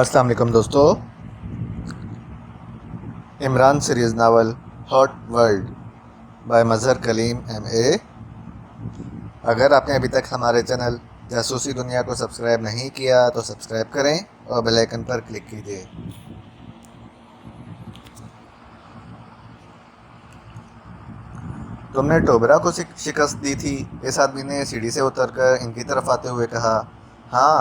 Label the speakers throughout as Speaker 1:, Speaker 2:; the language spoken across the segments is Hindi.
Speaker 1: अस्सलाम वालेकुम दोस्तों। Imran series novel Hot World by Mazhar Kaleem MA। अगर आपने अभी तक हमारे चैनल जासूसी दुनिया को सब्सक्राइब नहीं किया तो सब्सक्राइब करें और बेल आइकन पर क्लिक कीजिए। तुमने टोबरा को शिकस्त दी थी, इस आदमी ने सीढ़ी से उतरकर इनकी तरफ आते हुए कहा। हाँ,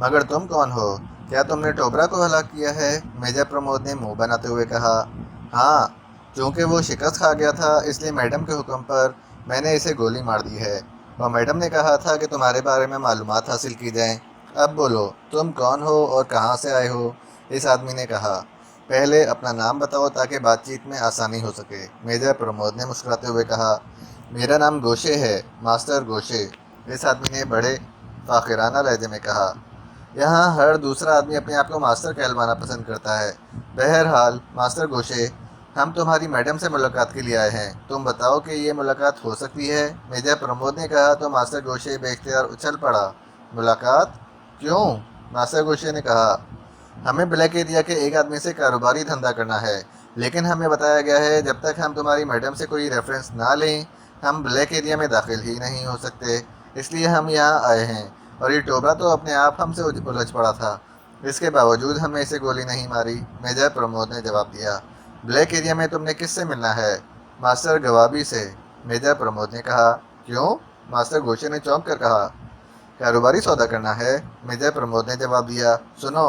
Speaker 1: मगर तुम कौन हो? क्या तुमने टोबरा को हलाक किया है? मेजर प्रमोद ने मुंह बनाते हुए कहा। हाँ, चूँकि वो शिकस्त खा गया था इसलिए मैडम के हुक्म पर मैंने इसे गोली मार दी है, और मैडम ने कहा था कि तुम्हारे बारे में मालूमात हासिल की जाएं। अब बोलो, तुम कौन हो और कहाँ से आए हो? इस आदमी ने कहा। पहले अपना नाम बताओ ताकि बातचीत में आसानी हो सके, मेजर प्रमोद ने मुस्कुराते हुए कहा। मेरा नाम गोशे है, मास्टर गोशे, इस आदमी ने बड़े फ़ाखिराना लहजे में कहा। यहाँ हर दूसरा आदमी अपने आप को मास्टर कहलवाना पसंद करता है। बहरहाल मास्टर गोशे, हम तुम्हारी मैडम से मुलाकात के लिए आए हैं। तुम बताओ कि ये मुलाकात हो सकती है? मेजर प्रमोद ने कहा तो मास्टर गोशे बेख्तियार उछल पड़ा। मुलाकात? क्यों? मास्टर गोशे ने कहा। हमें ब्लैक एरिया के एक आदमी से कारोबारी धंधा करना है, लेकिन हमें बताया गया है जब तक हम तुम्हारी मैडम से कोई रेफरेंस ना लें हम ब्लैक एरिया में दाखिल ही नहीं हो सकते। इसलिए हम यहाँ आए हैं, और ये टोबरा तो अपने आप हमसे उलझ पड़ा था। इसके बावजूद हमने इसे गोली नहीं मारी, मेजर प्रमोद ने जवाब दिया। ब्लैक एरिया में तुमने किससे मिलना है? मास्टर गवाबी से, मेजर प्रमोद ने कहा। क्यों? मास्टर गोशे ने चौंक कर कहा। कारोबारी सौदा करना है, मेजर प्रमोद ने जवाब दिया। सुनो,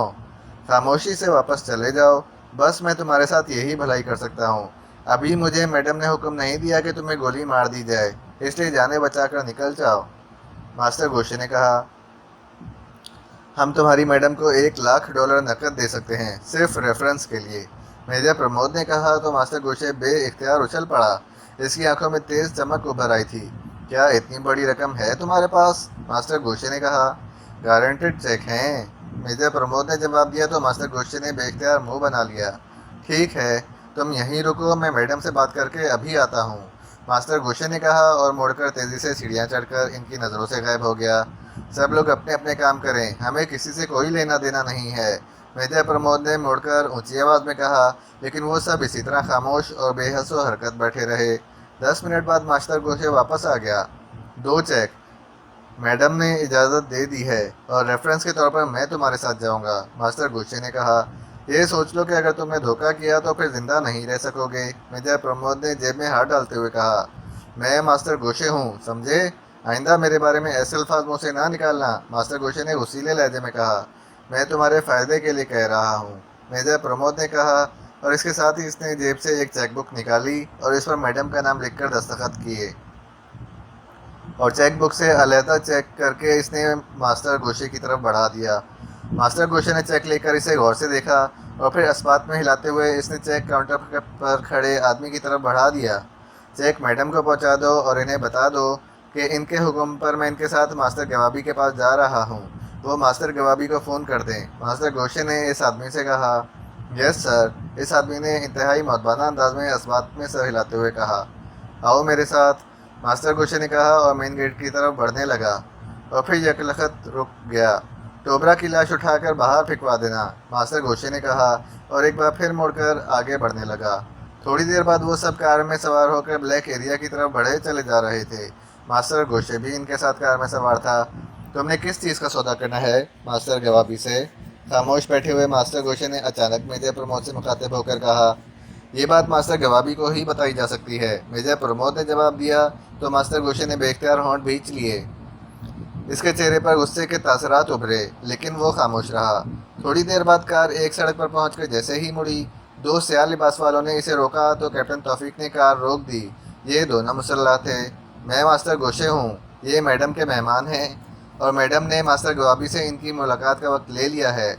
Speaker 1: खामोशी से वापस चले जाओ, बस मैं तुम्हारे साथ यही भलाई कर सकता हूँ। अभी मुझे मैडम ने हुक्म नहीं दिया कि तुम्हें गोली मार दी जाए, इसलिए जाने बचाकर निकल जाओ। मास्टर गोशे ने कहा। हम तुम्हारी मैडम को $1,00,000 नकद दे सकते हैं, सिर्फ रेफरेंस के लिए, मेजर प्रमोद ने कहा तो मास्टर गोशे बेइख्तियार उछल पड़ा। इसकी आंखों में तेज चमक उभर आई थी। क्या इतनी बड़ी रकम है तुम्हारे पास? मास्टर गोशे ने कहा। गारंटेड चेक हैं, मेजर प्रमोद ने जवाब दिया तो मास्टर गोशे ने बेइख्तियार मुंह बना लिया। ठीक है, तुम यहीं रुको, मैं मैडम से बात करके अभी आता हूँ, मास्टर गोशे ने कहा और मुड़कर तेज़ी से सीढ़ियाँ चढ़कर इनकी नज़रों से गायब हो गया। सब लोग अपने अपने काम करें, हमें किसी से कोई लेना देना नहीं है, मेजर प्रमोद ने मुड़कर ऊंची आवाज़ में कहा। लेकिन वो सब इसी तरह खामोश और बेहसो हरकत बैठे रहे। 10 मिनट बाद मास्टर गोशे वापस आ गया। 2 चेक, मैडम ने इजाज़त दे दी है, और रेफरेंस के तौर पर मैं तुम्हारे साथ जाऊंगा, मास्टर गोशे ने कहा। ये सोच लो कि अगर तुमने धोखा किया तो फिर जिंदा नहीं रह सकोगे, मेजर प्रमोद ने जेब में हाथ डालते हुए कहा। मैं मास्टर गोशे हूँ, समझे? आइंदा मेरे बारे में ऐसे अल्फाज मुँह से ना निकालना, मास्टर गोशे ने उसीले लहजे में कहा। मैं तुम्हारे फ़ायदे के लिए कह रहा हूँ, मेजर प्रमोद ने कहा, और इसके साथ ही इसने जेब से एक चेकबुक निकाली और इस पर मैडम का नाम लिखकर दस्तखत किए, और चेक बुक से अलहदा चेक करके इसने मास्टर गोशे की तरफ बढ़ा दिया। मास्टर गोशे ने चेक लेकर इसे गौर से देखा और फिर अस्पात में हिलाते हुए इसने चेक काउंटर पर खड़े आदमी की तरफ बढ़ा दिया। चेक मैडम को पहुंचा दो और इन्हें बता दो कि इनके हुक्म पर मैं इनके साथ मास्टर गवाबी के पास जा रहा हूँ। वो मास्टर गवाबी को फ़ोन कर दें, मास्टर गोशे ने इस आदमी से कहा। यस सर, इस आदमी ने इंतहाई मौतबाना अंदाज में अस्बात में सर हिलाते हुए कहा। आओ मेरे साथ, मास्टर गोशे ने कहा और मेन गेट की तरफ बढ़ने लगा, और फिर यकलखत रुक गया। टोबरा की लाश उठाकर बाहर फेंकवा देना, मास्टर गोशे ने कहा, और एक बार फिर मुड़कर आगे बढ़ने लगा। थोड़ी देर बाद वो सब कार में सवार होकर ब्लैक एरिया की तरफ बढ़े चले जा रहे थे। मास्टर गोशे भी इनके साथ कार में सवार था। तुमने किस चीज़ का सौदा करना है? मास्टर गवाबी से खामोश बैठे हुए मास्टर गोशे ने अचानक मेजर प्रमोद से मुखातिब होकर कहा। ये बात मास्टर गवाबी को ही बताई जा सकती है, मेजर प्रमोद ने जवाब दिया तो मास्टर गोशे ने बेख्तियार होंठ भींच लिए। इसके चेहरे पर गुस्से के तासरात उभरे, लेकिन वो खामोश रहा। थोड़ी देर बाद कार एक सड़क पर पहुंचकर जैसे ही मुड़ी, 2 स्याह लिबास वालों ने इसे रोका तो कैप्टन तौफीक ने कार रोक दी। ये दोनों मुसल्लाह थे। मैं मास्टर गोशे हूँ, ये मैडम के मेहमान हैं, और मैडम ने मास्टर गवाबी से इनकी मुलाकात का वक्त ले लिया है।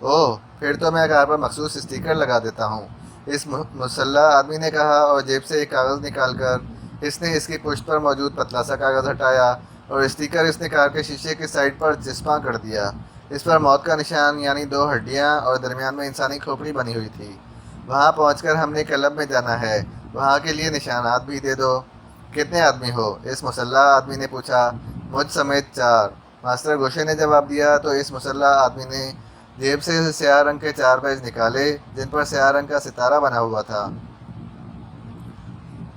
Speaker 1: ओह, फिर तो मैं कार पर मखसूस स्टिकर लगा देता हूँ, इस मुसल्ला आदमी ने कहा, और जेब से एक कागज़ निकालकर इसने इसकी पुश्त पर मौजूद पतला सा कागज़ हटाया और स्टिकर इसने कार के शीशे की साइड पर चिस्पा कर दिया। इस पर मौत का निशान यानी 2 हड्डियाँ और दरमियान में इंसानी खोपड़ी बनी हुई थी। वहाँ पहुँचकर हमने क्लब में जाना है, वहाँ के लिए निशानात भी दे दो। कितने आदमी हो? इस मुसल्ला आदमी ने पूछा। मुझ समेत 4, मास्टर गोशे ने जवाब दिया तो इस मुसल्ला आदमी ने जेब से स्याह रंग के 4 बैज निकाले जिन पर स्याह रंग का सितारा बना हुआ था।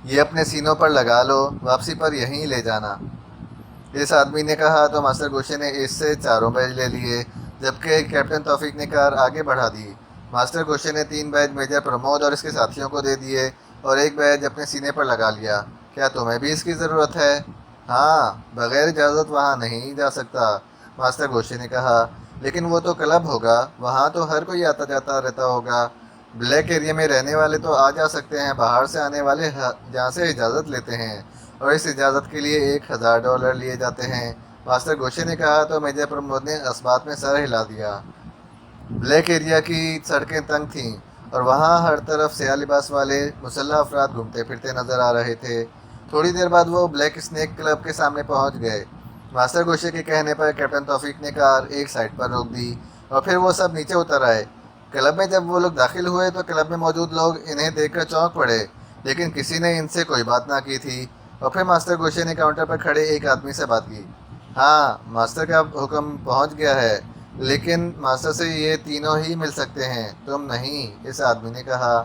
Speaker 1: ये अपने सीनों पर लगा लो, वापसी पर यहीं ले जाना। इस आदमी ने कहा तो मास्टर गोशे ने इससे चारों बैज ले लिए, जबकि कैप्टन तौफीक ने कार आगे बढ़ा दी। मास्टर गोशे ने 3 बैज मेजर प्रमोद और इसके साथियों को दे दिए और एक बैज अपने सीने पर लगा लिया। क्या तुम्हें भी इसकी ज़रूरत है? हाँ, बगैर इजाज़त वहाँ नहीं जा सकता, मास्टर गोशे ने कहा। लेकिन वो तो क्लब होगा, वहाँ तो हर कोई आता जाता रहता होगा। ब्लैक एरिया में रहने वाले तो आ जा सकते हैं, बाहर से आने वाले जहाँ से इजाज़त लेते हैं और इस इजाज़त के लिए $1000 लिए जाते हैं, मास्टर गोशे ने कहा तो मेजर प्रमोद ने इस्बात में सर हिला दिया। ब्लैक एरिया की सड़कें तंग थीं और वहाँ हर तरफ स्याह लिबास वाले मुसल्लह अफराद घूमते फिरते नजर आ रहे थे। थोड़ी देर बाद वो ब्लैक स्नेक क्लब के सामने पहुँच गए। मास्टर गोशे के कहने पर कैप्टन तौफीक ने कार एक साइड पर रोक दी और फिर वो सब नीचे उतर आए। क्लब में जब वो लोग दाखिल हुए तो क्लब में मौजूद लोग इन्हें देखकर चौंक पड़े, लेकिन किसी ने इनसे कोई बात ना की थी। और फिर मास्टर गोशे ने काउंटर पर खड़े एक आदमी से बात की। हाँ, मास्टर का हुक्म पहुंच गया है, लेकिन मास्टर से ये तीनों ही मिल सकते हैं, तुम नहीं, इस आदमी ने कहा।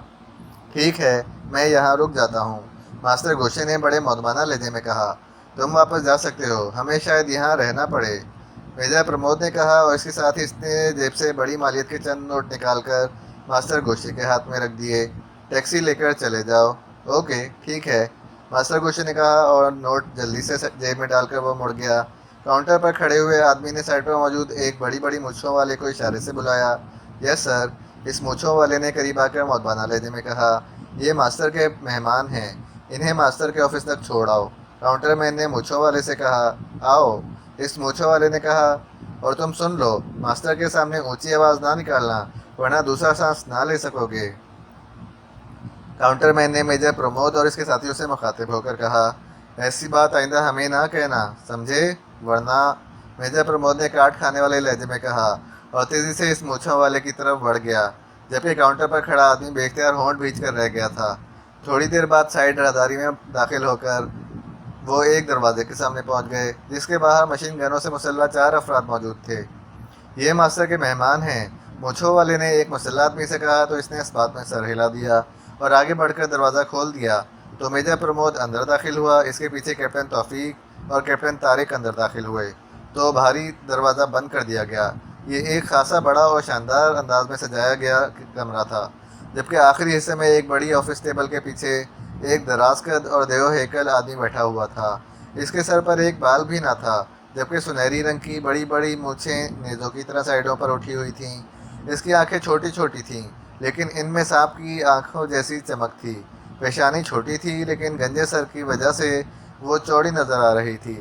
Speaker 1: ठीक है, मैं यहाँ रुक जाता हूँ, मास्टर गोशे ने बड़े मौदमाना लहजे में कहा। तुम वापस जा सकते हो, हमें शायद यहाँ रहना पड़े, मेजर प्रमोद ने कहा और इसके साथ ही इसने जेब से बड़ी मालियत के चंद नोट निकालकर मास्टर गोशे के हाथ में रख दिए। टैक्सी लेकर चले जाओ। ओके, ठीक है, मास्टर गोशे ने कहा और नोट जल्दी से जेब में डालकर वो मुड़ गया। काउंटर पर खड़े हुए आदमी ने साइड पर मौजूद एक बड़ी बड़ी मूंछों वाले को इशारे से बुलाया। यस सर, इस मूंछों वाले ने करीब आकर मौतबाना लहजे में कहा। ये मास्टर के मेहमान हैं, इन्हें मास्टर के ऑफिस तक छोड़ आओ, काउंटर मैन ने मूंछों वाले से कहा। आओ, इस मूंछों वाले ने कहा। और तुम सुन लो, मास्टर के सामने ऊंची आवाज़ ना निकालना, वरना दूसरा सांस ना ले सकोगे, काउंटर मैन ने मेजर प्रमोद और इसके साथियों से मुखातिब होकर कहा। ऐसी बात आइंदा हमें ना कहना, समझे, वरना, मेजर प्रमोद ने काट खाने वाले लहजे में कहा और तेज़ी से इस मूंछों वाले की तरफ बढ़ गया, जबकि काउंटर पर खड़ा आदमी बेख्तियार होंठ भींच कर रह गया था। थोड़ी देर बाद साइड राहदारी में दाखिल होकर वो एक दरवाजे के सामने पहुंच गए, जिसके बाहर मशीन गनों से मुसल्लह 4 अफराद मौजूद थे। ये मास्टर के मेहमान हैं, मूंछों वाले ने एक मुसल्लह आदमी से कहा तो इसने इस बात में सर हिला दिया और आगे बढ़कर दरवाज़ा खोल दिया तो मेजर प्रमोद अंदर दाखिल हुआ। इसके पीछे कैप्टन तौफीक और कैप्टन तारिक अंदर दाखिल हुए तो भारी दरवाज़ा बंद कर दिया गया। ये एक खासा बड़ा और शानदार अंदाज में सजाया गया कमरा था, जबकि आखिरी हिस्से में एक बड़ी ऑफिस टेबल के पीछे एक दराज कद और देव हैकल आदमी बैठा हुआ था। इसके सर पर एक बाल भी ना था, जबकि सुनहरी रंग की बड़ी बड़ी मूछें नेज़ों की तरह साइडों पर उठी हुई थीं। इसकी आंखें छोटी छोटी थीं, लेकिन इनमें सांप की आंखों जैसी चमक थी। पेशानी छोटी थी, लेकिन गंजे सर की वजह से वो चौड़ी नज़र आ रही थी।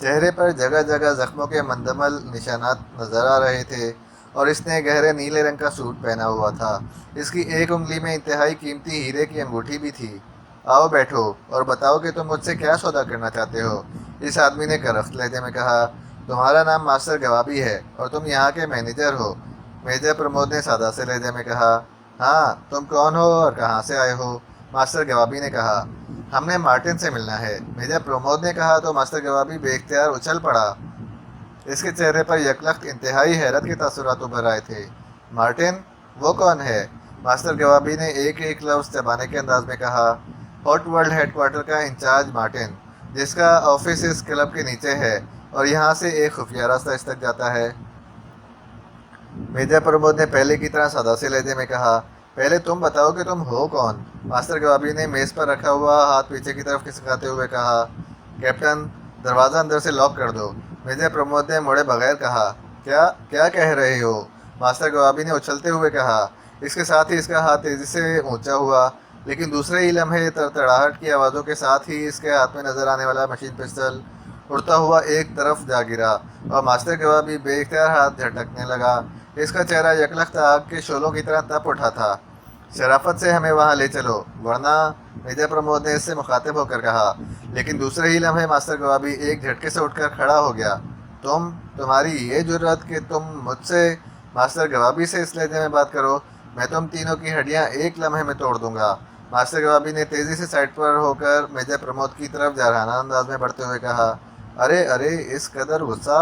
Speaker 1: चेहरे पर जगह जगह जख्मों के मंदमल निशानात नज़र आ रहे थे और इसने गहरे नीले रंग का सूट पहना हुआ था। इसकी एक उंगली में इंतहाई कीमती हीरे की अंगूठी भी थी। आओ बैठो और बताओ कि तुम मुझसे क्या सौदा करना चाहते हो, इस आदमी ने करख्त लहजे में कहा। तुम्हारा नाम मास्टर गवाबी है और तुम यहाँ के मैनेजर हो, मेजर प्रमोद ने सादा से लहजे में कहा। हाँ, तुम कौन हो और कहाँ से आए हो, मास्टर गवाबी ने कहा। हमने मार्टिन से मिलना है, मेजर प्रमोद ने कहा तो मास्टर गवाबी बेख्तियार उछल पड़ा। इसके चेहरे पर यकलख्त इंतहाई हैरत के तासुरात उभर आए थे। मार्टिन, वो कौन है, मास्टर गवाबी ने एक एक लफ्ज़ चबाने के अंदाज में कहा। हॉट वर्ल्ड हेडक्वार्टर का इंचार्ज मार्टिन, जिसका ऑफिस इस क्लब के नीचे है और यहाँ से एक खुफिया रास्ता इस तक जाता है, मेजर प्रमोद ने पहले की तरह सादा से लहजे में कहा। पहले तुम बताओ कि तुम हो कौन, मास्टर गवाबी ने मेज़ पर रखा हुआ हाथ पीछे की तरफ खिसकाते हुए कहा। कैप्टन, दरवाज़ा अंदर से लॉक कर दो, मेजर प्रमोद ने मुड़े बगैर कहा। क्या क्या कह रहे हो, मास्टर गवाबी ने उछलते हुए कहा। इसके साथ ही इसका हाथ तेज़ी से ऊंचा हुआ, लेकिन दूसरे ही लम्हे तड़तड़ाहट की आवाज़ों के साथ ही इसके हाथ में नज़र आने वाला मशीन पिस्टल उड़ता हुआ एक तरफ जा गिरा और मास्टर गवाबी बेख्तियार हाथ झटकने लगा। इसका चेहरा यकलख्त आग के शोलों की तरह तप उठा था। शराफत से हमें वहाँ ले चलो, वरना, मेजर प्रमोद ने इससे मुखातिब होकर कहा। लेकिन दूसरे ही लम्हे मास्टर गवाबी एक झटके से उठकर खड़ा हो गया। तुम्हारी ये जुर्रत कि तुम मुझसे, मास्टर गवाबी से इस लहजे में बात करो, मैं तुम तीनों की हड्डियाँ एक लम्हे में तोड़ दूंगा, मास्टर गवाबी ने तेज़ी से साइड पर होकर मेजर प्रमोद की तरफ जारहाना अंदाज में बढ़ते हुए कहा। अरे अरे, इस कदर गुस्सा,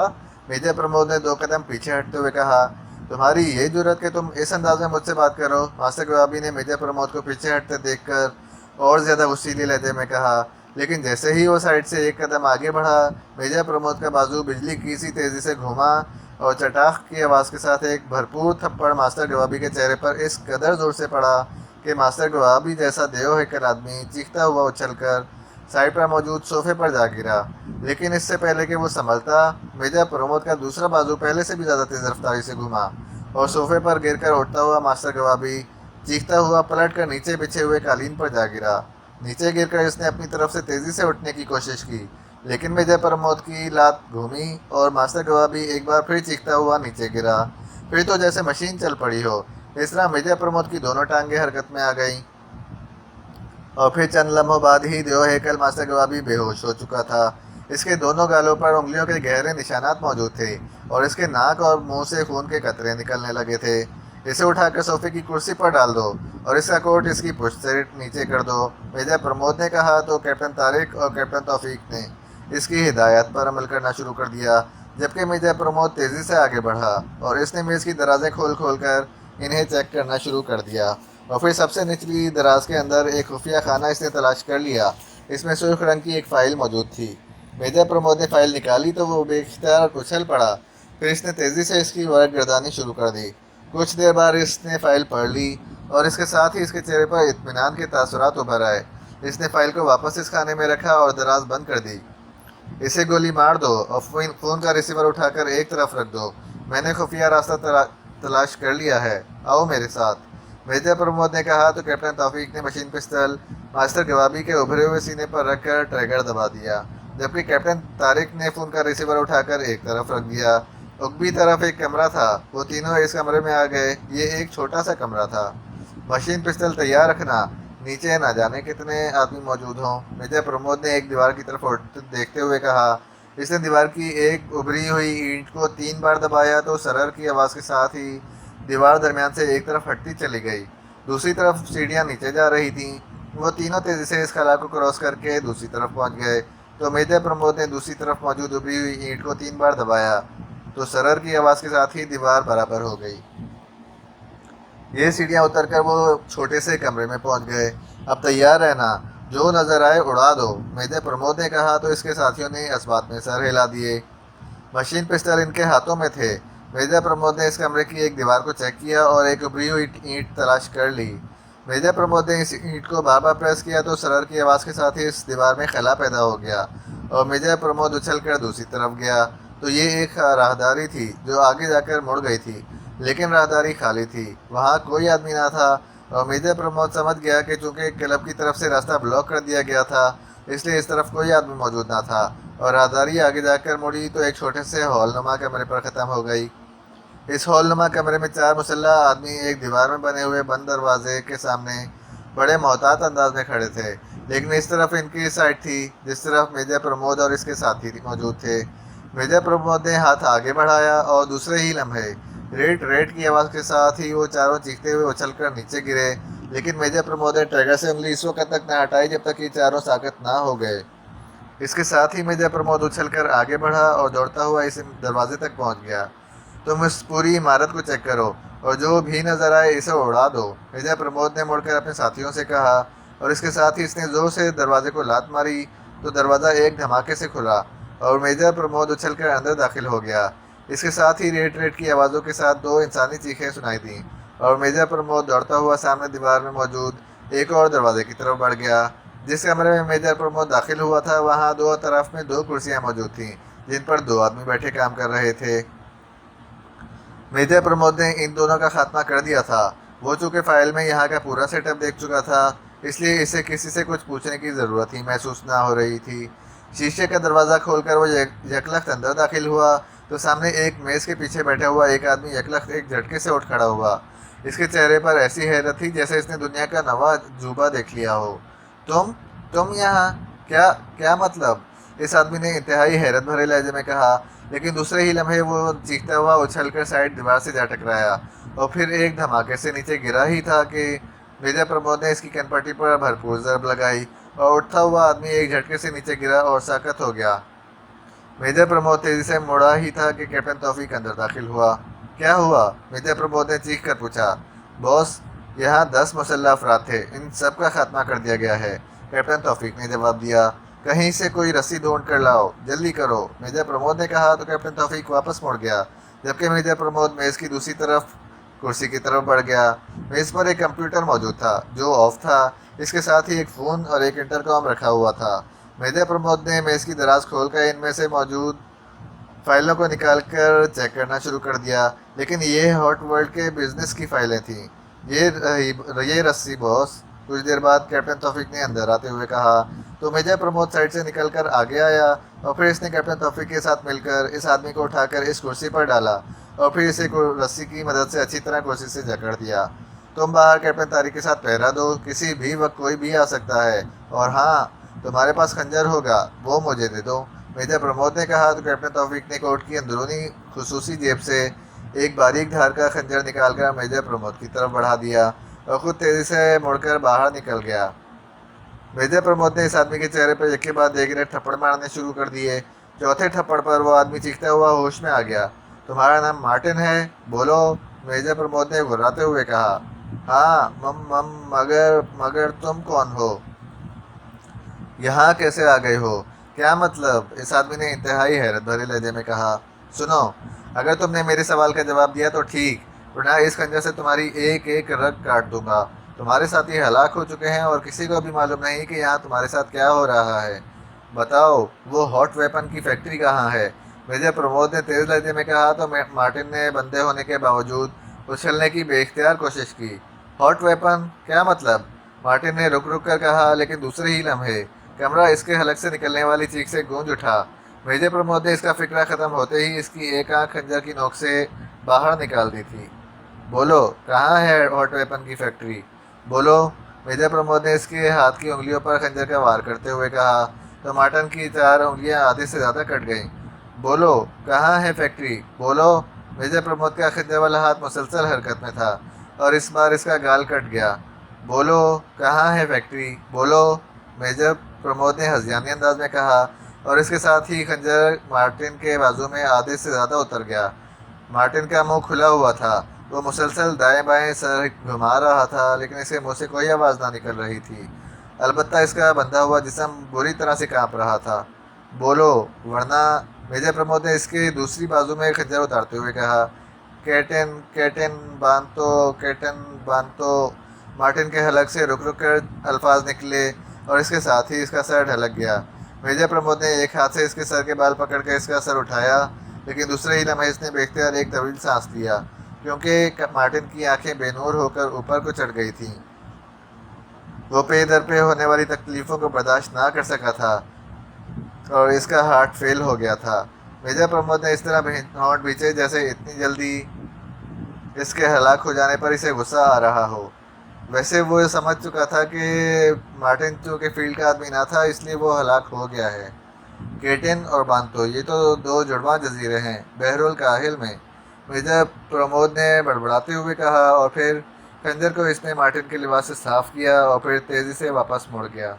Speaker 1: मेजर प्रमोद ने 2 कदम पीछे हटते हुए कहा। तुम्हारी ये जुर्रत कि तुम इस अंदाज में मुझसे बात करो। मास्टर गवाबी ने मेजर प्रमोद को पीछे हटते देखकर और ज़्यादा गुस्सीले लहजे में कहा। लेकिन जैसे ही वो साइड से एक कदम आगे बढ़ा, मेजर प्रमोद का बाजू बिजली की सी तेज़ी से घूमा और चटाख की आवाज़ के साथ एक भरपूर थप्पड़ मास्टर गवाबी के चेहरे पर इस कदर ज़ोर से पड़ा कि मास्टर गवाबी जैसा देव हैकर आदमी चीखता हुआ उछलकर साइड पर मौजूद सोफे पर जा गिरा। लेकिन इससे पहले कि वो संभलता, मेजर प्रमोद का दूसरा बाजू पहले से भी ज़्यादा तेज़ रफ्तारी से घुमा और सोफे पर गिरकर उठता हुआ मास्टर गवाबी चीखता हुआ पलट कर नीचे बिछे हुए कालीन पर जा गिरा। नीचे गिरकर इसने अपनी तरफ से तेज़ी से उठने की कोशिश की, लेकिन मेजर प्रमोद की लात घूमी और मास्टर गवाबी एक बार फिर चीखता हुआ नीचे गिरा। फिर तो जैसे मशीन चल पड़ी हो, इस तरह मेजर प्रमोद की दोनों टांगें हरकत में आ गईं और फिर चंद लम्हों बाद ही देव हैकल मास्टर गवाबी बेहोश हो चुका था। इसके दोनों गालों पर उंगलियों के गहरे निशानात मौजूद थे और इसके नाक और मुंह से खून के कतरे निकलने लगे थे। इसे उठाकर सोफे की कुर्सी पर डाल दो और इसका कोट इसकी पुश्त से नीचे कर दो, मेजर प्रमोद ने कहा तो कैप्टन तारिक और कैप्टन तौफीक ने इसकी हिदायत पर अमल करना शुरू कर दिया। जबकि मेजर प्रमोद तेज़ी से आगे बढ़ा और इसने मेज़ की दराजें खोल खोल कर इन्हें चेक करना शुरू कर दिया और फिर सबसे निचली दराज के अंदर एक खुफिया खाना इसने तलाश कर लिया। इसमें सुर्ख रंग की एक फ़ाइल मौजूद थी। मेजर प्रमोद ने फ़ाइल निकाली तो वो बेख्तियार उछल पड़ा। फिर इसने तेज़ी से इसकी वर्क गर्दानी शुरू कर दी। कुछ देर बाद इसने फ़ाइल पढ़ ली और इसके साथ ही इसके चेहरे पर इत्मीनान के तासुरात उभर आए। इसने फ़ाइल को वापस इस खाने में रखा और दराज बंद कर दी। इसे गोली मार दो और फ़ोन का रिसीवर उठाकर एक तरफ रख दो। मैंने खुफिया रास्ता तलाश कर लिया है, आओ मेरे साथ, मेजर प्रमोद ने कहा तो कैप्टन तौफीक ने मशीन पिस्टल मास्टर गवाबी के उभरे हुए सीने पर रखकर ट्रैगर दबा दिया, जबकि कैप्टन तारिक ने फ़ोन का रिसीवर उठाकर एक तरफ रख दिया। उगबी तरफ एक कमरा था, वो तीनों इस कमरे में आ गए। ये एक छोटा सा कमरा था। मशीन पिस्टल तैयार रखना, नीचे ना जाने कितने आदमी मौजूद हों, मेजर प्रमोद ने एक दीवार की तरफ देखते हुए कहा। इसने दीवार की एक उभरी हुई ईंट को 3 बार दबाया तो सरर की आवाज़ के साथ ही दीवार दरमियान से एक तरफ हटती चली गई। दूसरी तरफ सीढ़ियाँ नीचे जा रही थीं। वो तीनों तेज़ी से इस खला को क्रॉस करके दूसरी तरफ पहुंच गए तो मेजर प्रमोद ने दूसरी तरफ मौजूद उभरी हुई ईंट को 3 बार दबाया तो सरर की आवाज़ के साथ ही दीवार बराबर हो गई। ये सीढ़ियाँ उतरकर वो छोटे से कमरे में पहुंच गए। अब तैयार रहना, जो नज़र आए उड़ा दो, मेजर प्रमोद ने कहा तो इसके साथियों ने इस बात में सर हिला दिए। मशीन पिस्टल इनके हाथों में थे। मेजर प्रमोद ने इस कमरे की एक दीवार को चेक किया और एक उभरी हुई ईंट तलाश कर ली। मेजर प्रमोद ने इस ईंट को बार बार प्रेस किया तो सरर की आवाज़ के साथ ही इस दीवार में खला पैदा हो गया और मेजर प्रमोद उछलकर दूसरी तरफ गया तो ये एक राहदारी थी जो आगे जाकर मुड़ गई थी, लेकिन राहदारी खाली थी, वहाँ कोई आदमी ना था और मेजर प्रमोद समझ गया कि चूँकि क्लब की तरफ से रास्ता ब्लॉक कर दिया गया था इसलिए इस तरफ कोई आदमी मौजूद ना था और राहदारी आगे जाकर मुड़ी तो एक छोटे से हॉलनुमा कमरे पर ख़त्म हो गई। इस हॉलनुमा कमरे में 4 मुसल्लह आदमी एक दीवार में बने हुए बंद दरवाजे के सामने बड़े मोहतात अंदाज में खड़े थे, लेकिन इस तरफ इनकी साइड थी जिस तरफ मेजर प्रमोद और इसके साथी मौजूद थे। मेजर प्रमोद ने हाथ आगे बढ़ाया और दूसरे ही लम्हे रेट रेट की आवाज़ के साथ ही वो चारों चीखते हुए उछलकर नीचे गिरे, लेकिन मेजर प्रमोद ने ट्रैगर से उंगली इस वक्त तक न हटाई जब तक ये चारों साकत ना हो गए। इसके साथ ही मेजर प्रमोद उछलकर आगे बढ़ा और दौड़ता हुआ इस दरवाजे तक पहुंच गया। तुम इस पूरी इमारत को चेक करो और जो भी नज़र आए इसे उड़ा दो, मेजर प्रमोद ने मुड़कर अपने साथियों से कहा और इसके साथ ही इसने जोर से दरवाजे को लात मारी तो दरवाज़ा एक धमाके से खुला और मेजर प्रमोद उछलकर अंदर दाखिल हो गया। इसके साथ ही रेट रेट की आवाज़ों के साथ 2 इंसानी चीखें सुनाई दी और मेजर प्रमोद दौड़ता हुआ सामने दीवार में मौजूद एक और दरवाजे की तरफ बढ़ गया। जिस कमरे में मेजर प्रमोद दाखिल हुआ था वहाँ 2 तरफ में 2 कुर्सियाँ मौजूद थीं जिन पर 2 आदमी बैठे काम कर रहे थे। मेजर प्रमोद ने इन दोनों का खात्मा कर दिया था। वो चूँकि फ़ाइल में यहाँ का पूरा सेटअप देख चुका था इसलिए इसे किसी से कुछ पूछने की ज़रूरत ही महसूस ना हो रही थी। शीशे का दरवाज़ा खोलकर वो यकलख्त अंदर दाखिल हुआ तो सामने एक मेज़ के पीछे बैठा हुआ एक आदमी यकलख्त एक झटके से उठ खड़ा हुआ। इसके चेहरे पर ऐसी हैरत थी जैसे इसने दुनिया का नवा अजूबा देख लिया हो। तुम यहाँ क्या क्या मतलब? इस आदमी ने इंतहाई हैरत भरे लहजे में कहा, लेकिन दूसरे ही लम्हे वो चीखता हुआ उछलकर साइड दीवार से जा टकराया और फिर एक धमाके से नीचे गिरा ही था कि मेजर प्रमोद ने इसकी कनपट्टी पर भरपूर ज़रब लगाई और उठता हुआ आदमी एक झटके से नीचे गिरा और साकत हो गया। मेजर प्रमोद तेज़ी से मुड़ा ही था कि कैप्टन तौफीक अंदर दाखिल हुआ। क्या हुआ? मिर्जा प्रमोद ने चीख कर पूछा। बॉस, यहाँ 10 मुसल्लह अफराद थे, इन सब का खात्मा कर दिया गया है, कैप्टन तौफीक ने जवाब दिया। कहीं से कोई रस्सी ढूंढ कर लाओ, जल्दी करो, मिर्जा प्रमोद ने कहा तो कैप्टन तौफीक वापस मुड़ गया, जबकि मिर्जा प्रमोद मेज़ की दूसरी तरफ कुर्सी की तरफ बढ़ गया। मेज़ पर एक कंप्यूटर मौजूद था जो ऑफ था। इसके साथ ही एक फ़ोन और एक इंटरकॉम रखा हुआ था। मिर्जा प्रमोद ने मेज़ की दराज खोलकर इनमें से मौजूद फाइलों को निकालकर चेक करना शुरू कर दिया, लेकिन ये हॉट वर्ल्ड के बिजनेस की फाइलें थीं। ये रस्सी बॉस, कुछ देर बाद कैप्टन तौफीक ने अंदर आते हुए कहा। तो मेजर प्रमोद साइड से निकलकर आगे आया और फिर इसने कैप्टन तौफीक के साथ मिलकर इस आदमी को उठाकर इस कुर्सी पर डाला और फिर इसे रस्सी की मदद से अच्छी तरह कुर्सी से जकड़ दिया। तुम बाहर कैप्टन तारिक के साथ पहरा दो, किसी भी वक्त कोई भी आ सकता है। और हाँ, तुम्हारे पास खंजर होगा, वो मुझे दे दो, मेजर प्रमोद ने कहा। तो कैप्टन तौफीक ने कोट की अंदरूनी खुसूसी जेब से एक बारीक धार का खंजर निकालकर मेजर प्रमोद की तरफ बढ़ा दिया और खुद तेजी से मुड़कर बाहर निकल गया। मेजर प्रमोद ने इस आदमी के चेहरे पर एक के बाद एक ने थप्पड़ मारने शुरू कर दिए। चौथे थप्पड़ पर वो आदमी चीखता हुआ होश में आ गया। तुम्हारा नाम मार्टिन है, बोलो, मेजर प्रमोद ने घुर्राते हुए कहा। हाँ, मगर मगर तुम कौन हो? यहाँ कैसे आ गए हो? क्या मतलब? इस आदमी ने इंतहाई हैरत भरे लहजे में कहा। सुनो, अगर तुमने मेरे सवाल का जवाब दिया तो ठीक, वरना इस खंजर से तुम्हारी एक एक रग काट दूंगा। तुम्हारे साथी हलाक हो चुके हैं और किसी को भी मालूम नहीं कि यहाँ तुम्हारे साथ क्या हो रहा है। बताओ, वो हॉट वेपन की फैक्ट्री कहाँ है? मेजर प्रमोद ने तेज लहजे में कहा। तो मार्टिन ने बंदे होने के बावजूद उछलने की बेख्तियार कोशिश की। Hot weapon? क्या मतलब? मार्टिन ने रुक रुक कर कहा, लेकिन दूसरे ही लम्हे कमरा इसके हलक से निकलने वाली चीख से गूंज उठा। मेजर प्रमोद ने इसका फिक्रा ख़त्म होते ही इसकी एक आंख खंजर की नोक से बाहर निकाल दी थी। बोलो, कहाँ है हॉट वेपन की फैक्ट्री? बोलो, मेजर प्रमोद ने इसके हाथ की उंगलियों पर खंजर का वार करते हुए कहा। तो मार्टिन की 4 उंगलियां आधे से ज़्यादा कट गईं। बोलो, कहाँ है फैक्ट्री? बोलो। मेजर प्रमोद का खंजर वाला हाथ मुसलसल हरकत में था और इस बार इसका गाल कट गया। बोलो, कहाँ है फैक्ट्री? बोलो, मेजर प्रमोद ने हज़ियानी अंदाज में कहा और इसके साथ ही खंजर मार्टिन के बाजू में आधे से ज़्यादा उतर गया। मार्टिन का मुंह खुला हुआ था। वो मुसलसल दाएं बाएं सर घुमा रहा था, लेकिन इसके मुंह से कोई आवाज़ ना निकल रही थी। अलबत्ता इसका बंधा हुआ जिस्म बुरी तरह से कांप रहा था। बोलो, वरना, मेजर प्रमोद ने इसके दूसरी बाजू में खंजर उतारते हुए कहा। कैटन कैटन बांतो, कैटन बांतो। मार्टिन के हलक से रुक रुक कर अल्फाज निकले और इसके साथ ही इसका सर ढलक गया। मेजर प्रमोद ने एक हाथ से इसके सर के बाल पकड़कर इसका सर उठाया, लेकिन दूसरे ही लम्हे इसने बेख्तियार एक तवील सांस लिया, क्योंकि मार्टिन की आंखें बेनूर होकर ऊपर को चढ़ गई थीं। वो पे दर पे होने वाली तकलीफ़ों को बर्दाश्त ना कर सका था और इसका हार्ट फेल हो गया था। मेजर प्रमोद ने इस तरह होंठ भींचे जैसे इतनी जल्दी इसके हलाक हो जाने पर इसे गुस्सा आ रहा हो। वैसे वो समझ चुका था कि मार्टिन चूँकि फील्ड का आदमी ना था, इसलिए वो हलाक हो गया है। केटन और बांतो, ये तो 2 जुड़वा जजीरे हैं बहरुल काहिल में, मेजर प्रमोद ने बड़बड़ाते हुए कहा और फिर खंजर को इसने मार्टिन के लिबास से साफ किया और फिर तेज़ी से वापस मुड़ गया।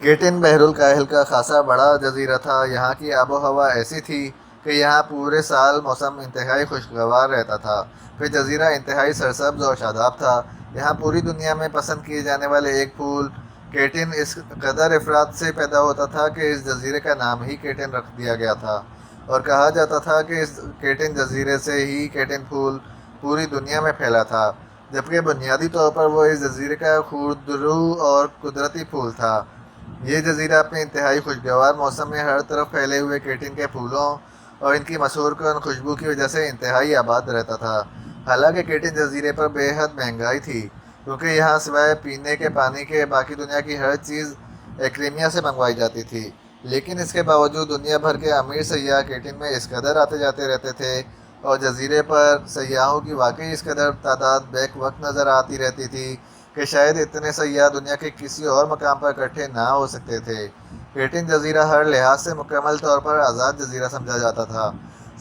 Speaker 1: केटन बहरुल काहिल का खासा बड़ा जजीरा था। यहाँ की आबो हवा ऐसी थी कि यहाँ पूरे साल मौसम इंतहाई खुशगवार रहता था। फिर जजीरा इंतहाई सरसब्ज और शादाब था। यहाँ पूरी दुनिया में पसंद किए जाने वाले एक फूल केटिन इस कदर अफराद से पैदा होता था कि इस जजीरे का नाम ही केटिन रख दिया गया था और कहा जाता था कि इस केटिन जजीरे से ही केटिन फूल पूरी दुनिया में फैला था, जबकि बुनियादी तौर पर वो इस जजीरे का खुरदरू और कुदरती फूल था। ये जजीरा अपने इंतहाई खुशगवार मौसम में हर तरफ फैले हुए केटिन के फूलों और इनकी मशहूर कन खुशबू की वजह से इंतहाई आबाद रहता था। हालांकि केटिन जजीरे पर बेहद महंगाई थी, क्योंकि यहाँ सिवाय पीने के पानी के बाकी दुनिया की हर चीज़ एक्रीमिया से मंगवाई जाती थी। लेकिन इसके बावजूद दुनिया भर के अमीर सयाह केटिन में इस कदर आते जाते रहते थे और जजीरे पर सयाहों की वाकई इस कदर तादाद बैक वक्त नज़र आती रहती थी कि शायद इतने सयाह दुनिया के किसी और मकाम पर इकट्ठे ना हो सकते थे। केटिन जजीरा हर लिहाज से मुकम्मल तौर पर आज़ाद जजीरा समझा जाता था।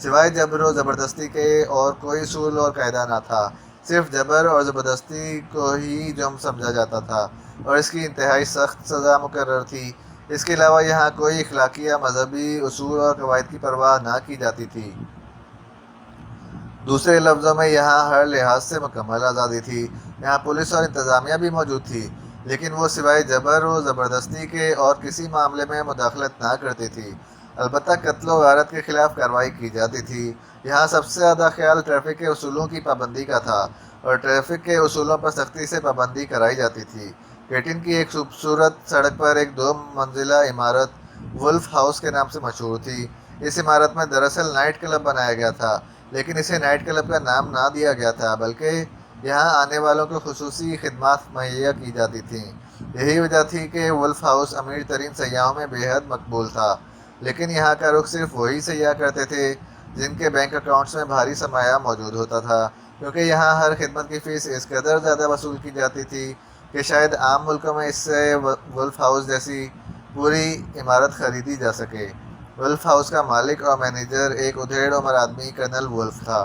Speaker 1: सिवाय जबर और ज़बरदस्ती के और कोई सूल और कायदा ना था। सिर्फ जबर और ज़बरदस्ती को ही जुर्म समझा जाता था और इसकी इंतहाई सख्त सज़ा मुकर्रर थी। इसके अलावा यहाँ कोई इखलाकी या मजहबी उसूल और कवायद की परवाह ना की जाती थी। दूसरे लफ्ज़ों में यहाँ हर लिहाज से मुकम्मल आज़ादी थी। यहाँ पुलिस और इंतज़ामिया भी मौजूद थी, लेकिन वो सिवाय जबर व ज़बरदस्ती के और किसी मामले में मुदाखलत ना करती थी। अलबत्ता कत्ल व गारत के ख़िलाफ़ कार्रवाई की जाती थी। यहाँ सबसे ज़्यादा ख्याल ट्रैफिक के उसूलों की पाबंदी का था और ट्रैफिक के उसूलों पर सख्ती से पाबंदी कराई जाती थी। केटिन की एक खूबसूरत सड़क पर एक 2 मंजिला इमारत वुल्फ हाउस के नाम से मशहूर थी। इस इमारत में दरअसल नाइट क्लब बनाया गया था, लेकिन इसे नाइट क्लब का नाम ना दिया गया था, बल्कि यहाँ आने वालों को खुसूसी खिदमात मुहैया की जाती थी। यही वजह थी कि वुल्फ हाउस अमीर तरीन सयाहों में बेहद मकबूल था, लेकिन यहाँ का रुख सिर्फ वही सयाह करते थे जिनके बैंक अकाउंट्स में भारी सरमाया मौजूद होता था, क्योंकि यहाँ हर खिदमत की फ़ीस इस कदर ज़्यादा वसूल की जाती थी कि शायद आम मुल्कों में इससे वुल्फ हाउस जैसी पूरी इमारत खरीदी जा सके। वुल्फ हाउस का मालिक और मैनेजर एक उधेड़ उम्र आदमी कर्नल वुल्फ था।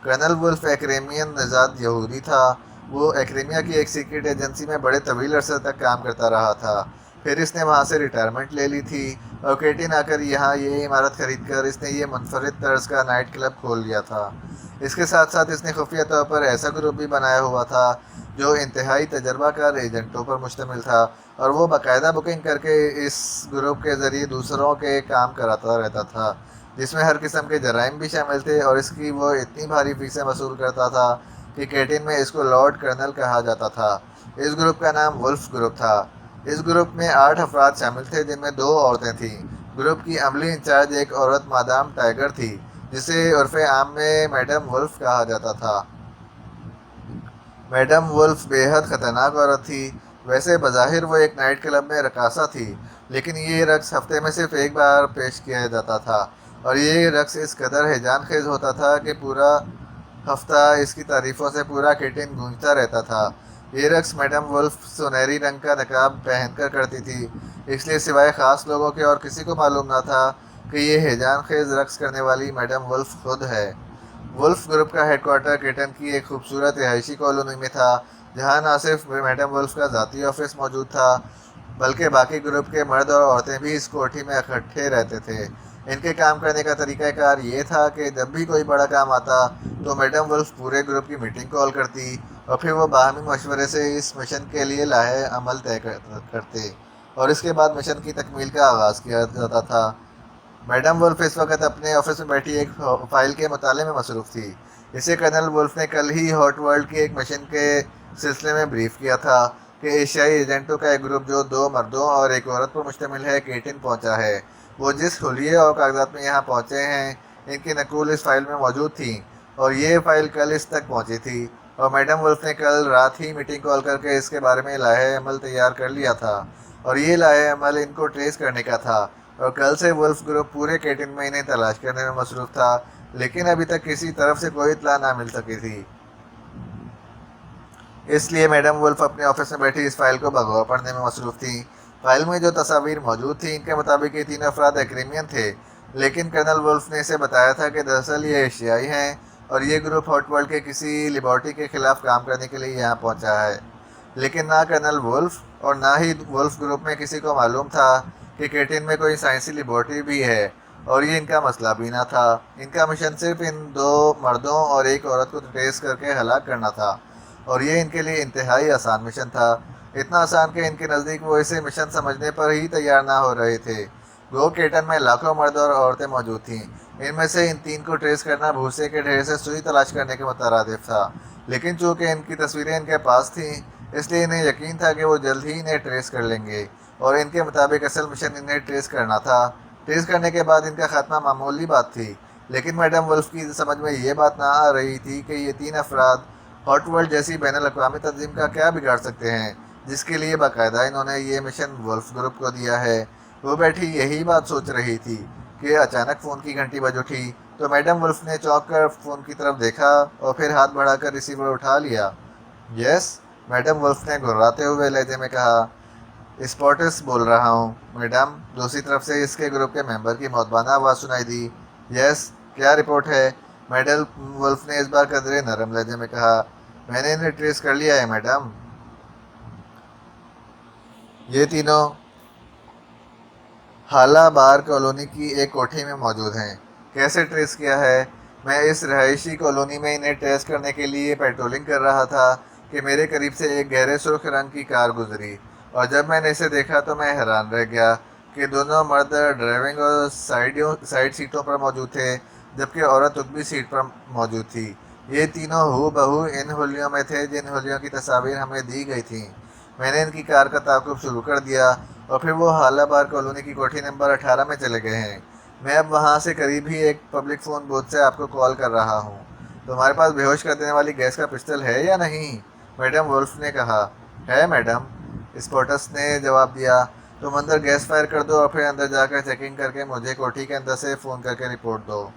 Speaker 1: कर्नल वुल्फ एक्रेमियन नजात यहूदी था। वो एक्रेमिया की एक सीक्रेट एजेंसी में बड़े तवील अरसे तक काम करता रहा था। फिर इसने वहाँ से रिटायरमेंट ले ली थी और केटिन आकर यहाँ ये इमारत खरीद कर इसने ये मुनफरिद तर्ज का नाइट क्लब खोल लिया था। इसके साथ साथ इसने खुफिया तौर पर ऐसा ग्रुप भी बनाया हुआ था जो इंतहाई तजर्बाकार एजेंटों पर मुश्तमिल था, और वो बाकायदा बुकिंग करके इस ग्रुप के ज़रिए दूसरों के काम कराता रहता था, जिसमें हर किस्म के जराइम भी शामिल थे। और इसकी वो इतनी भारी फीसें वसूल करता था कि केटिन में इसको लॉर्ड कर्नल कहा जाता था। इस ग्रुप का नाम वुल्फ ग्रुप था। इस ग्रुप में 8 अफराद शामिल थे, जिनमें 2 औरतें थीं। ग्रुप की अमली इंचार्ज एक औरत मादाम टाइगर थी, जिसे उर्फ़े आम में मैडम वुल्फ कहा जाता था। मैडम वुल्फ बेहद ख़तरनाक औरत थी। वैसे बज़ाहिर वो एक नाइट क्लब में रकासा थी, लेकिन ये रक्स हफ्ते में सिर्फ एक बार पेश किया जाता था, और ये रक्स इस कदर हैजान खेज होता था कि पूरा हफ्ता इसकी तारीफ़ों से पूरा केटिन गूंजता रहता था। ये रक्स मैडम वुल्फ सुनहरी रंग का नकाब पहनकर करती थी, इसलिए सिवाय ख़ास लोगों के और किसी को मालूम न था कि ये हैजान खेज रक्स करने वाली मैडम वुल्फ खुद है। वुल्फ ग्रुप का हेडक्वार्टर केटन की एक खूबसूरत रिहायशी कॉलोनी में था, जहां न सिर्फ मैडम वुल्फ का ज़ाती ऑफिस मौजूद था, बल्कि बाकी ग्रुप के मर्द और औरतें भी इस कोठी में इकट्ठे रहते थे। इनके काम करने का तरीक़ाकार ये था कि जब भी कोई बड़ा काम आता तो मैडम वुल्फ पूरे ग्रुप की मीटिंग कॉल करती, और फिर वो बाहमी मशवरे से इस मिशन के लिए लाहे अमल तय करते, और इसके बाद मिशन की तकमील का आगाज़ किया जाता था। मैडम वुल्फ इस वक्त अपने ऑफिस में बैठी एक फाइल के मुताले में मसरूफ़ थी। इसे कर्नल वुल्फ ने कल ही हॉट वर्ल्ड की एक मिशन के सिलसिले में ब्रीफ किया था कि एशियाई एजेंटों का एक ग्रुप जो 2 मर्दों और एक औरत पर मुश्तमिल है, केटिन पहुंचा है। वो जिस हुलिये और कागजात में यहाँ पहुँचे हैं, इनकी नकूल इस फाइल में मौजूद थी, और ये फाइल कल इस तक पहुँची थी, और मैडम वुल्फ ने कल रात ही मीटिंग कॉल करके इसके बारे में लाहे अमल तैयार कर लिया था, और ये लाहे अमल इनको ट्रेस करने का था। और कल से वुल्फ ग्रुप पूरे केटिन में इन्हें तलाश करने में मसरूफ़ था, लेकिन अभी तक किसी तरफ से कोई इत्तला ना मिल सकी थी। इसलिए मैडम वुल्फ अपने ऑफिस में बैठी इस फाइल को बगौर पढ़ने में मसरूफ़ थी। फाइल में जो तस्वीर मौजूद थी, इनके मुताबिक ये 3 अफराद एक्रेमियन थे, लेकिन कर्नल वुल्फ ने इसे बताया था कि दरअसल ये एशियाई हैं और ये ग्रुप हॉट वर्ल्ड के किसी लिबर्टी के ख़िलाफ़ काम करने के लिए यहाँ पहुँचा है। लेकिन ना कर्नल वुल्फ और ना ही वुल्फ ग्रुप में किसी को मालूम था कि केटिन में कोई साइंसी लेबॉर्ट्री भी है, और ये इनका मसला भी ना था। इनका मिशन सिर्फ इन 2 मर्दों और एक औरत को ट्रेस करके हलाक करना था, और ये इनके लिए इंतहाई आसान मिशन था। इतना आसान कि इनके नज़दीक वो इसे मिशन समझने पर ही तैयार ना हो रहे थे। गो केटन में लाखों मर्द और औरतें मौजूद थीं। इनमें से इन 3 को ट्रेस करना भूसे के ढेर से सुई तलाश करने के मुतरादिफ था, लेकिन चूँकि इनकी तस्वीरें इनके पास थीं, इसलिए इन्हें यकीन था कि वो जल्द ही इन्हें ट्रेस कर लेंगे, और इनके मुताबिक असल मिशन इन्हें ट्रेस करना था। ट्रेस करने के बाद इनका खात्मा मामूली बात थी, लेकिन मैडम वुल्फ की समझ में ये बात ना आ रही थी कि ये 3 अफराद हॉट वर्ल्ड जैसी बैनुल-अक़वामी तंजीम का क्या बिगाड़ सकते हैं, जिसके लिए बाकायदा इन्होंने ये मिशन वुल्फ ग्रुप को दिया है। वो बैठी यही बात सोच रही थी कि अचानक फ़ोन की घंटी बज उठी, तो मैडम वुल्फ ने चौंक कर फ़ोन की तरफ देखा और फिर हाथ बढ़ाकर रिसीवर उठा लिया। यस, मैडम वुल्फ ने घुर्राते हुए लहजे में कहा। स्पॉटस बोल रहा हूँ मैडम। दूसरी तरफ से इसके ग्रुप के मेंबर की मौतबाना आवाज़ सुनाई दी। यस, क्या रिपोर्ट है? मैडम वुल्फ ने इस बार कदरे नरम लहजे में कहा। मैंने इन्हें ट्रेस कर लिया है मैडम। ये तीनों हाला बार कॉलोनी की एक कोठी में मौजूद हैं। कैसे ट्रेस किया है? मैं इस रहायशी कॉलोनी में इन्हें ट्रेस करने के लिए पेट्रोलिंग कर रहा था कि मेरे करीब से एक गहरे सुर्ख रंग की कार गुजरी, और जब मैंने इसे देखा तो मैं हैरान रह गया कि दोनों मर्द ड्राइविंग और साइड सीटों पर मौजूद थे, जबकि औरत उतनी सीट पर मौजूद थी। ये तीनों हूबहू इन हुलियों में थे जिन हुलियों की तस्वीर हमें दी गई थी। मैंने इनकी कार का ताक़ुब शुरू कर दिया और फिर वो हाला बार कॉलोनी की कोठी नंबर 18 में चले गए हैं। मैं अब वहाँ से करीब ही एक पब्लिक फ़ोन बूथ से आपको कॉल कर रहा हूँ। तुम्हारे पास बेहोश कर देने वाली गैस का पिस्टल है या नहीं? मैडम वुल्फ ने कहा। है मैडम, स्पॉटस ने जवाब दिया। तुम अंदर गैस फायर कर दो और फिर अंदर जाकर चेकिंग करके मुझे कोठी के अंदर से फ़ोन करके रिपोर्ट दो,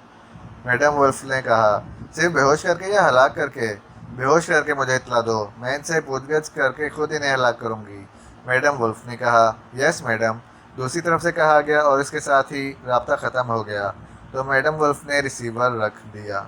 Speaker 1: मैडम वुल्फ ने कहा। सिर्फ बेहोश करके या हलाक करके? बेहोश करके मुझे इतला दो, मैं इनसे पूछगछ करके खुद इन्हें हलाक करूंगी, मैडम वुल्फ ने कहा। यस मैडम, दूसरी तरफ से कहा गया और इसके साथ ही राब्ता ख़त्म हो गया। तो मैडम वुल्फ ने रिसीवर रख दिया।